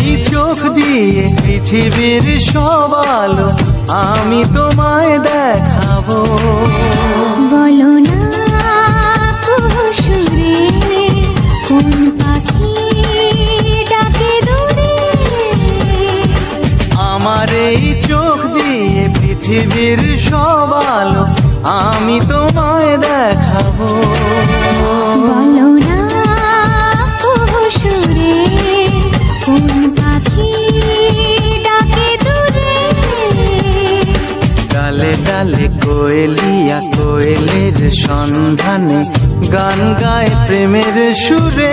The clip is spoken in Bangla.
এই চোখ দিয়ে পৃথিবীর সব আলো আমি তোমায় দেখাবো। বলো না সুরে কোন পাখি ডাকে দূরে। আমার এই চোখ দিয়ে পৃথিবীর সব আলো আমি তোমায় দেখাবো। বলো না সুরে কোন পাখি ডাকে দূরে। ডালে ডালে কোয়েলিয়া কোয়েলের সন্ধানে গান গায় প্রেমের সুরে।